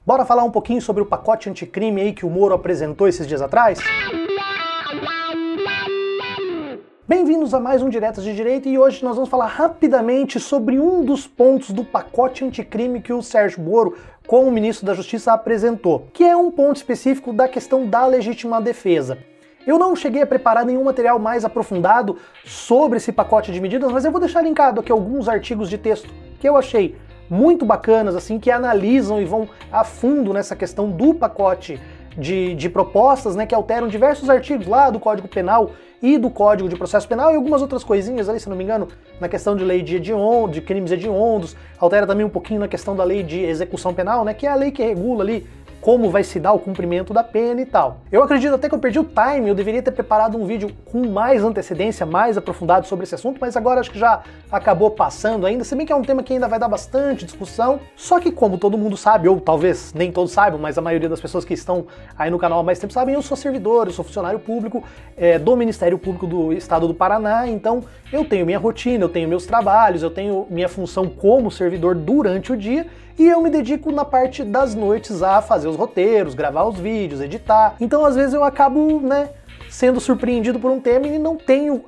Bora falar um pouquinho sobre o pacote anticrime aí que o Moro apresentou esses dias atrás? Bem-vindos a mais um Diretas de Direita e hoje nós vamos falar rapidamente sobre um dos pontos do pacote anticrime que o Sérgio Moro, como ministro da Justiça, apresentou, que é um ponto específico da questão da legítima defesa. Eu não cheguei a preparar nenhum material mais aprofundado sobre esse pacote de medidas, mas eu vou deixar linkado aqui alguns artigos de texto que eu achei muito bacanas, assim, que analisam e vão a fundo nessa questão do pacote de propostas, né, que alteram diversos artigos lá do Código Penal e do Código de Processo Penal e algumas outras coisinhas ali, se não me engano, na questão de lei de crimes hediondos, altera também um pouquinho na questão da lei de execução penal, né, que é a lei que regula ali como vai se dar o cumprimento da pena e tal. Eu acredito até que eu perdi o time, eu deveria ter preparado um vídeo com mais antecedência, mais aprofundado sobre esse assunto, mas agora acho que já acabou passando ainda, se bem que é um tema que ainda vai dar bastante discussão, só que como todo mundo sabe, ou talvez nem todos saibam, mas a maioria das pessoas que estão aí no canal há mais tempo sabem, eu sou servidor, eu sou funcionário público do Ministério Público do Estado do Paraná, então eu tenho minha rotina, eu tenho meus trabalhos, eu tenho minha função como servidor durante o dia, e eu me dedico na parte das noites a fazer os roteiros, gravar os vídeos, editar. Então às vezes eu acabo, sendo surpreendido por um tema e não tenho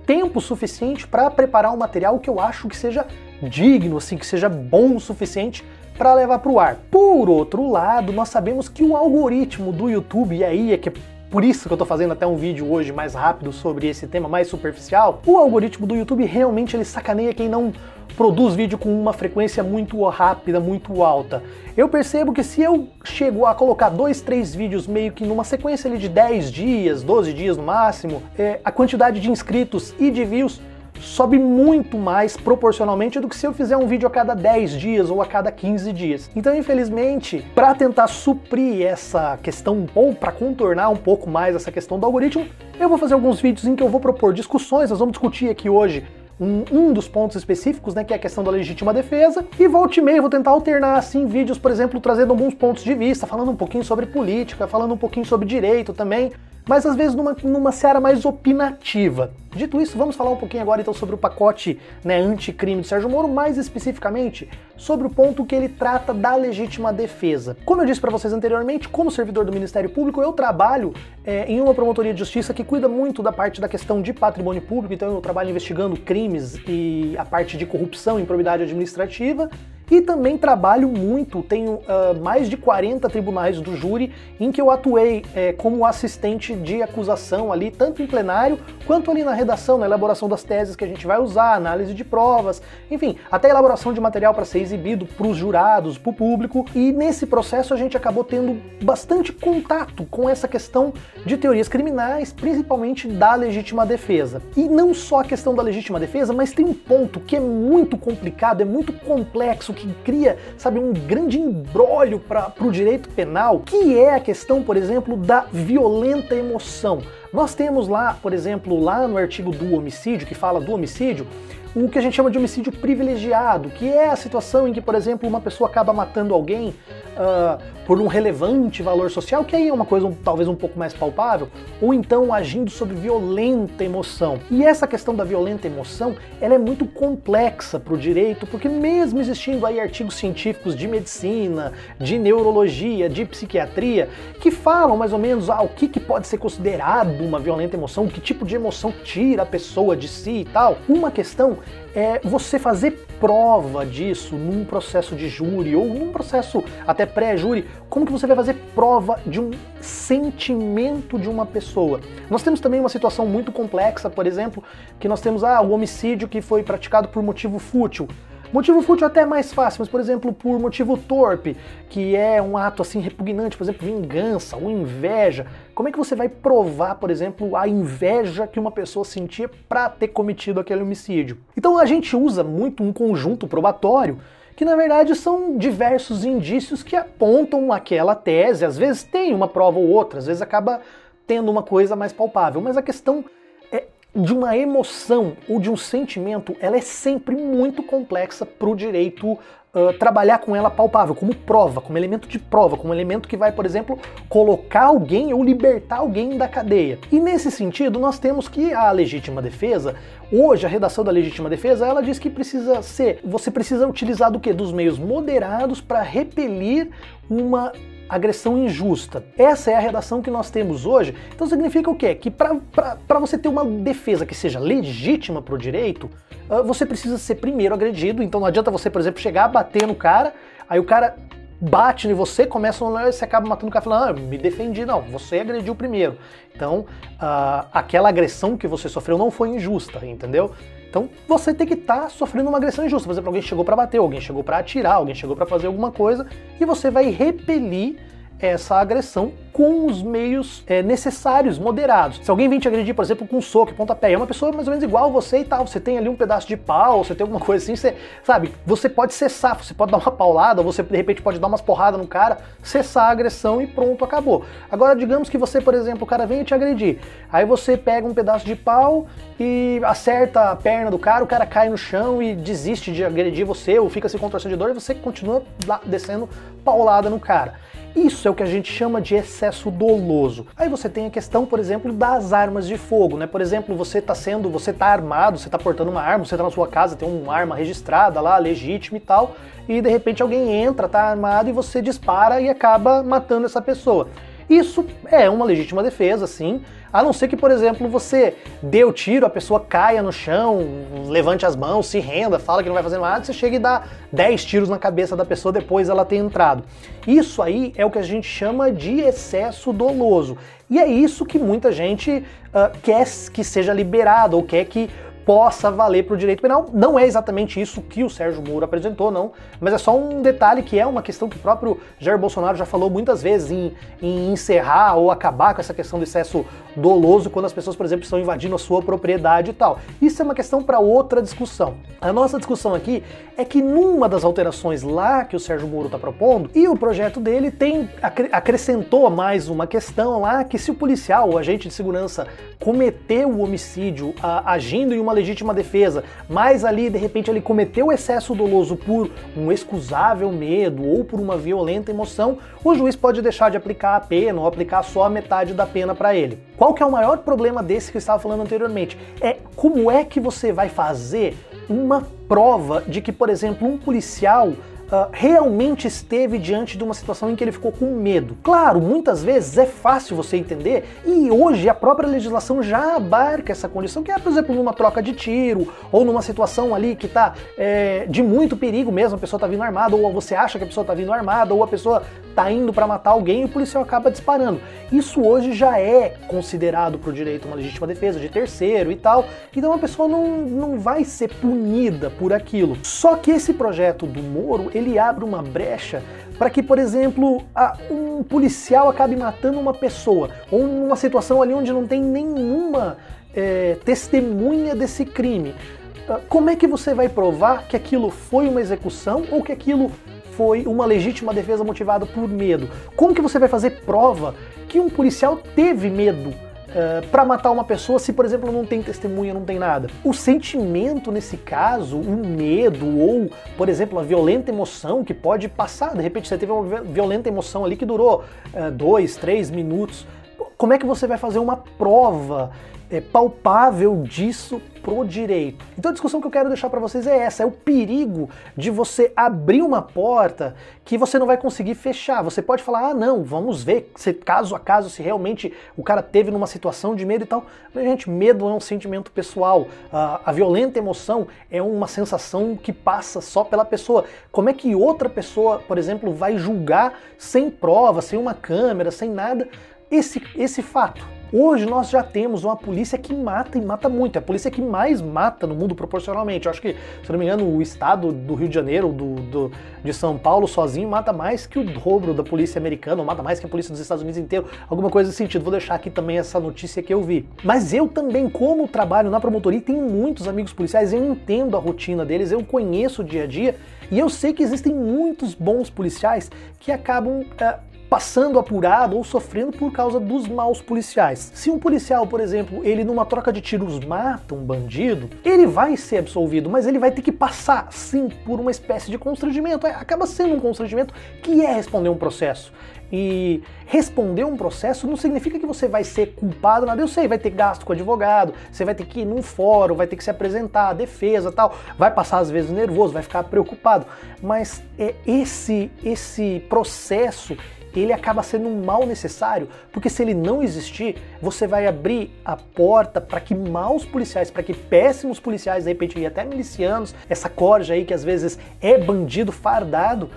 tempo suficiente para preparar um material que eu acho que seja digno, assim, que seja bom o suficiente para levar para o ar. Por outro lado, nós sabemos que o algoritmo do YouTube, e aí é que por isso que eu tô fazendo até um vídeo hoje mais rápido sobre esse tema mais superficial, o algoritmo do YouTube realmente ele sacaneia quem não produz vídeo com uma frequência muito rápida, muito alta. Eu percebo que se eu chego a colocar 2, 3 vídeos meio que numa sequência ali de 10 dias, 12 dias no máximo, a quantidade de inscritos e de views sobe muito mais proporcionalmente do que se eu fizer um vídeo a cada 10 dias ou a cada 15 dias. Então, infelizmente, para tentar suprir essa questão ou para contornar um pouco mais essa questão do algoritmo, eu vou fazer alguns vídeos em que eu vou propor discussões, nós vamos discutir aqui hoje um dos pontos específicos, que é a questão da legítima defesa, e volta e meia vou tentar alternar assim vídeos, por exemplo, trazendo alguns pontos de vista, falando um pouquinho sobre política, falando um pouquinho sobre direito também, mas às vezes numa seara mais opinativa. Dito isso, vamos falar um pouquinho agora então sobre o pacote anticrime de Sérgio Moro, mais especificamente sobre o ponto que ele trata da legítima defesa. Como eu disse para vocês anteriormente, como servidor do Ministério Público, eu trabalho em uma promotoria de justiça que cuida muito da parte da questão de patrimônio público, então eu trabalho investigando crimes e a parte de corrupção e improbidade administrativa, e também trabalho muito, tenho mais de 40 tribunais do júri em que eu atuei como assistente de acusação ali, tanto em plenário quanto ali na redação, na elaboração das teses que a gente vai usar, análise de provas, enfim, até a elaboração de material para ser exibido para os jurados, para o público, e nesse processo a gente acabou tendo bastante contato com essa questão de teorias criminais, principalmente da legítima defesa. E não só a questão da legítima defesa, mas tem um ponto que é muito complicado, é muito complexo, que cria, um grande imbróglio para o direito penal, que é a questão, por exemplo, da violenta emoção. Nós temos lá, por exemplo, lá no artigo do homicídio, que fala do homicídio, o que a gente chama de homicídio privilegiado, que é a situação em que, por exemplo, uma pessoa acaba matando alguém por um relevante valor social, que aí é uma coisa talvez um pouco mais palpável, ou então agindo sob violenta emoção. E essa questão da violenta emoção, ela é muito complexa para o direito, porque mesmo existindo aí artigos científicos de medicina, de neurologia, de psiquiatria, que falam mais ou menos o que pode ser considerado uma violenta emoção, que tipo de emoção tira a pessoa de si e tal. Uma questão é você fazer prova disso num processo de júri ou num processo até pré-júri. Como que você vai fazer prova de um sentimento de uma pessoa? Nós temos também uma situação muito complexa, por exemplo, que nós temos o homicídio que foi praticado por motivo fútil. Motivo fútil até é mais fácil, mas, por exemplo, por motivo torpe, que é um ato assim repugnante, por exemplo, vingança ou inveja. Como é que você vai provar, por exemplo, a inveja que uma pessoa sentia para ter cometido aquele homicídio? Então a gente usa muito um conjunto probatório que na verdade são diversos indícios que apontam aquela tese, às vezes tem uma prova ou outra, às vezes acaba tendo uma coisa mais palpável, mas a questão de uma emoção ou de um sentimento, ela é sempre muito complexa para o direito trabalhar com ela palpável, como prova, como elemento de prova, como elemento que vai, por exemplo, colocar alguém ou libertar alguém da cadeia. E nesse sentido, nós temos que a legítima defesa, hoje a redação da legítima defesa, ela diz que você precisa utilizar do quê? Dos meios moderados para repelir uma agressão injusta. Essa é a redação que nós temos hoje. Então significa o quê? Que para você ter uma defesa que seja legítima para o direito, você precisa ser primeiro agredido. Então não adianta você, por exemplo, chegar a bater no cara, aí o cara bate em você, começa a você acaba matando o cara falando, me defendi. Não, você agrediu primeiro. Então aquela agressão que você sofreu não foi injusta, entendeu? Então você tem que estar sofrendo uma agressão injusta. Por exemplo, alguém chegou para bater, alguém chegou para atirar, alguém chegou para fazer alguma coisa e você vai repelir essa agressão com os meios necessários, moderados. Se alguém vem te agredir, por exemplo, com um soco e pontapé, é uma pessoa mais ou menos igual a você e tal, você tem ali um pedaço de pau, você tem alguma coisa assim, você, sabe, você pode cessar, você pode dar uma paulada, ou você de repente pode dar umas porradas no cara, cessar a agressão e pronto, acabou. Agora, digamos que você, por exemplo, o cara vem te agredir, aí você pega um pedaço de pau e acerta a perna do cara, o cara cai no chão e desiste de agredir você, ou fica se contorcendo de dor, e você continua lá descendo paulada no cara. Isso é o que a gente chama de excesso doloso. Aí você tem a questão, por exemplo, das armas de fogo, né? Por exemplo, você tá armado, você tá portando uma arma, você tá na sua casa, tem uma arma registrada lá, legítima e tal, e de repente alguém entra, tá armado e você dispara e acaba matando essa pessoa. Isso é uma legítima defesa, sim, a não ser que, por exemplo, você dê o tiro, a pessoa caia no chão, levante as mãos, se renda, fala que não vai fazer nada, você chega e dá 10 tiros na cabeça da pessoa depois ela ter entrado. Isso aí é o que a gente chama de excesso doloso. E é isso que muita gente quer que seja liberado, ou quer que possa valer para o direito penal. Não é exatamente isso que o Sérgio Moro apresentou, não, mas é só um detalhe que é uma questão que o próprio Jair Bolsonaro já falou muitas vezes em encerrar ou acabar com essa questão do excesso doloso quando as pessoas, por exemplo, estão invadindo a sua propriedade e tal. Isso é uma questão para outra discussão. A nossa discussão aqui é que numa das alterações lá que o Sérgio Moro está propondo, e o projeto dele acrescentou mais uma questão lá, que se o policial, o agente de segurança, cometeu o homicídio agindo em uma legítima defesa, mas ali de repente ele cometeu o excesso doloso por um excusável medo ou por uma violenta emoção, o juiz pode deixar de aplicar a pena ou aplicar só a metade da pena para ele. Qual que é o maior problema desse que eu estava falando anteriormente? É como é que você vai fazer uma prova de que, por exemplo, um policial realmente esteve diante de uma situação em que ele ficou com medo. Claro, muitas vezes é fácil você entender, e hoje a própria legislação já abarca essa condição, que é, por exemplo, numa troca de tiro, ou numa situação ali que está de muito perigo mesmo, a pessoa está vindo armada, ou você acha que a pessoa está vindo armada, ou a pessoa está indo para matar alguém e o policial acaba disparando. Isso hoje já é considerado para o direito uma legítima defesa de terceiro e tal, então a pessoa não vai ser punida por aquilo. Só que esse projeto do Moro, ele abre uma brecha para que, por exemplo, um policial acabe matando uma pessoa, ou numa situação ali onde não tem nenhuma testemunha desse crime. Como é que você vai provar que aquilo foi uma execução ou que aquilo foi uma legítima defesa motivada por medo? Como que você vai fazer prova que um policial teve medo para matar uma pessoa se, por exemplo, não tem testemunha, não tem nada? O sentimento nesse caso, o medo ou, por exemplo, a violenta emoção que pode passar, de repente você teve uma violenta emoção ali que durou 2, 3 minutos. Como é que você vai fazer uma prova palpável disso pro direito? Então a discussão que eu quero deixar para vocês é essa, é o perigo de você abrir uma porta que você não vai conseguir fechar. Você pode falar, não, vamos ver se caso a caso, se realmente o cara teve numa situação de medo e tal. Mas, gente, medo é um sentimento pessoal. A violenta emoção é uma sensação que passa só pela pessoa. Como é que outra pessoa, por exemplo, vai julgar sem prova, sem uma câmera, sem nada, esse fato? Hoje nós já temos uma polícia que mata e mata muito. É a polícia que mais mata no mundo proporcionalmente. Eu acho que, se não me engano, o estado do Rio de Janeiro, de São Paulo sozinho, mata mais que o dobro da polícia americana, ou mata mais que a polícia dos Estados Unidos inteiro. Alguma coisa nesse sentido. Vou deixar aqui também essa notícia que eu vi. Mas eu também, como trabalho na promotoria, tenho muitos amigos policiais, eu entendo a rotina deles, eu conheço o dia a dia, e eu sei que existem muitos bons policiais que acabam passando apurado ou sofrendo por causa dos maus policiais. Se um policial, por exemplo, ele numa troca de tiros mata um bandido, ele vai ser absolvido, mas ele vai ter que passar, sim, por uma espécie de constrangimento. Acaba sendo um constrangimento que é responder um processo. E responder um processo não significa que você vai ser culpado, nada. Eu sei, vai ter gasto com advogado, você vai ter que ir num fórum, vai ter que se apresentar, defesa, tal, vai passar às vezes nervoso, vai ficar preocupado, mas esse processo, ele acaba sendo um mal necessário, porque se ele não existir, você vai abrir a porta para que maus policiais, para que péssimos policiais, de repente até milicianos, essa corja aí que às vezes é bandido fardado,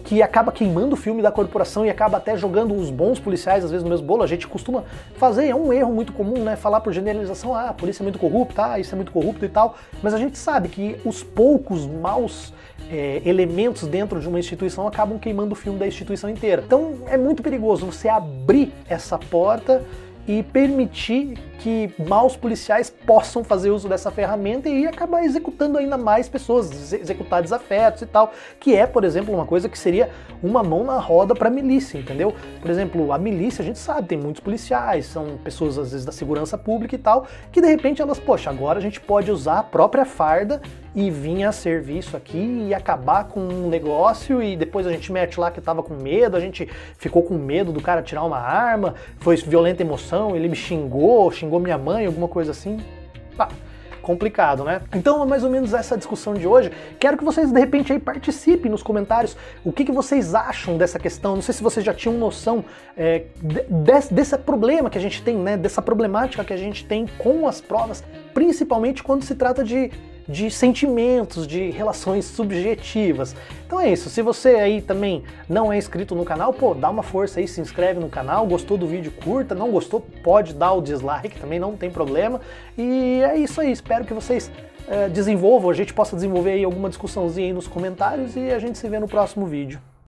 que acaba queimando o filme da corporação e acaba até jogando os bons policiais, às vezes no mesmo bolo. A gente costuma fazer, é um erro muito comum, né? Falar por generalização, a polícia é muito corrupta, isso é muito corrupto e tal, mas a gente sabe que os poucos maus elementos dentro de uma instituição acabam queimando o filme da instituição inteira. Então é muito perigoso você abrir essa porta e permitir que maus policiais possam fazer uso dessa ferramenta e acabar executando ainda mais pessoas, executar desafetos e tal, que é, por exemplo, uma coisa que seria uma mão na roda para a milícia, entendeu? Por exemplo, a milícia, a gente sabe, tem muitos policiais, são pessoas às vezes da segurança pública e tal, que de repente elas, poxa, agora a gente pode usar a própria farda e vir a serviço aqui e acabar com um negócio, e depois a gente mete lá que tava com medo, a gente ficou com medo do cara tirar uma arma, foi violenta emoção, ele me xingou minha mãe, alguma coisa assim. Pá, complicado, né? Então é mais ou menos essa discussão de hoje. Quero que vocês de repente aí participem nos comentários o que vocês acham dessa questão. Não sei se vocês já tinham noção desse problema que a gente tem, né? Dessa problemática que a gente tem com as provas, principalmente quando se trata de sentimentos, de relações subjetivas. Então é isso, se você aí também não é inscrito no canal, pô, dá uma força aí, se inscreve no canal, gostou do vídeo, curta, não gostou, pode dar o dislike, também não tem problema. E é isso aí, espero que vocês desenvolvam, a gente possa desenvolver aí alguma discussãozinha aí nos comentários e a gente se vê no próximo vídeo.